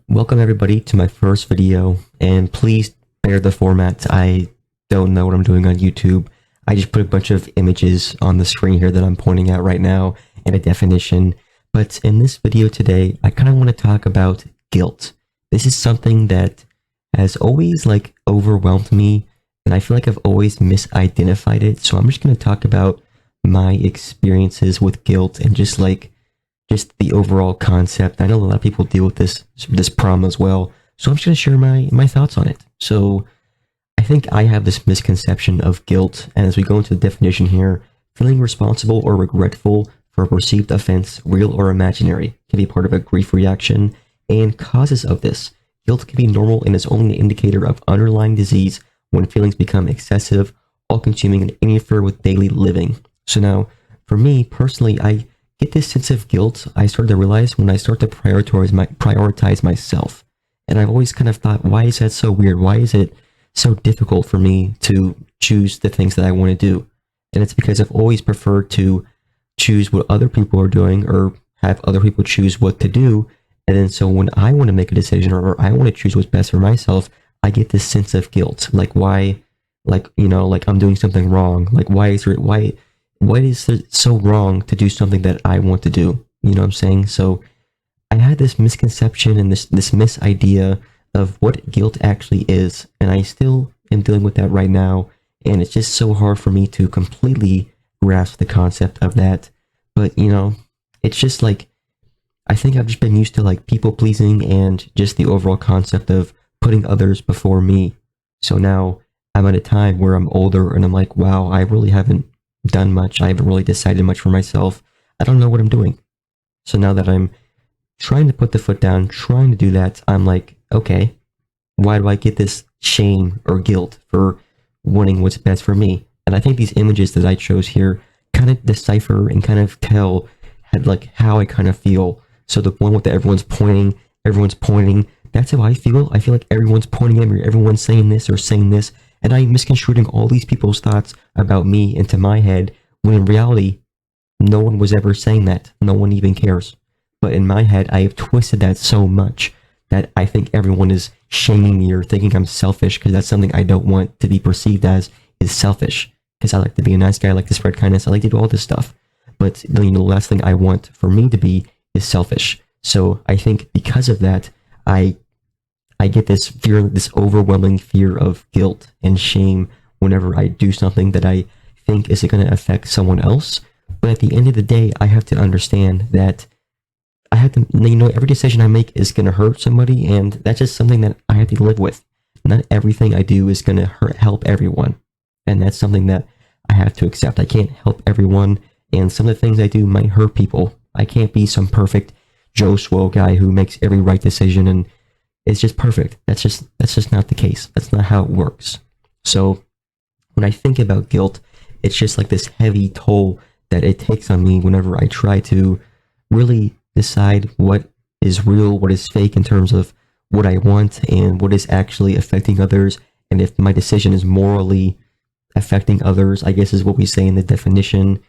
Welcome everybody to my first video, and please bear the format. I don't know what I'm doing on YouTube. I just put a bunch of images on the screen here that I'm pointing at right now and a definition. But in this video today, I kind of want to talk about guilt. This is something that has always overwhelmed me, and I feel like I've always misidentified it. So I'm just going to talk about my experiences with guilt and just the overall concept. I know a lot of people deal with this problem as well, so I'm just going to share my thoughts on it. So I think I have this misconception of guilt, and as we go into the definition here, feeling responsible or regretful for a perceived offense, real or imaginary, can be part of a grief reaction. And causes of this guilt can be normal and is only an indicator of underlying disease when feelings become excessive, all-consuming, and interfere with daily living. So now, for me personally, I get this sense of guilt I started to realize when I start to prioritize myself. And I've always kind of thought, why is that so weird? Why is it so difficult for me to choose the things that I want to do? And it's because I've always preferred to choose what other people are doing or have other people choose what to do. And then so when I want to make a decision or I want to choose what's best for myself, I get this sense of guilt. Why, I'm doing something wrong. Why is it so wrong to do something that I want to do? You know what I'm saying? So I had this misconception and this misidea of what guilt actually is, and I still am dealing with that right now, and it's just so hard for me to completely grasp the concept of that. But it's just I think I've just been used to people pleasing and just the overall concept of putting others before me. So now I'm at a time where I'm older and I'm like, wow, I really haven't done much. I haven't really decided much for myself. I don't know what I'm doing. So now that I'm trying to put the foot down, trying to do that, I'm like, okay, why do I get this shame or guilt for wanting what's best for me? And I think these images that I chose here kind of decipher and kind of tell how I kind of feel. So the one with everyone's pointing, that's how I feel. I feel like everyone's pointing at me, everyone's saying this or saying this, and I'm misconstruing all these people's thoughts about me into my head, when in reality, no one was ever saying that. No one even cares. But in my head, I have twisted that so much that I think everyone is shaming me or thinking I'm selfish because that's something I don't want to be perceived as, is selfish. Because I like to be a nice guy, I like to spread kindness, I like to do all this stuff. But the last thing I want for me to be is selfish. So I think because of that, I get this fear, this overwhelming fear of guilt and shame whenever I do something that I think is going to affect someone else. But at the end of the day, I have to understand that I have to, every decision I make is going to hurt somebody, and that's just something that I have to live with. Not everything I do is going to help everyone. And that's something that I have to accept. I can't help everyone, and some of the things I do might hurt people. I can't be some perfect Joe Schwo guy who makes every right decision and it's just perfect. That's just not the case. That's not how it works. So when I think about guilt, it's just this heavy toll that it takes on me whenever I try to really decide what is real, what is fake in terms of what I want and what is actually affecting others. And if my decision is morally affecting others, I guess is what we say in the definition.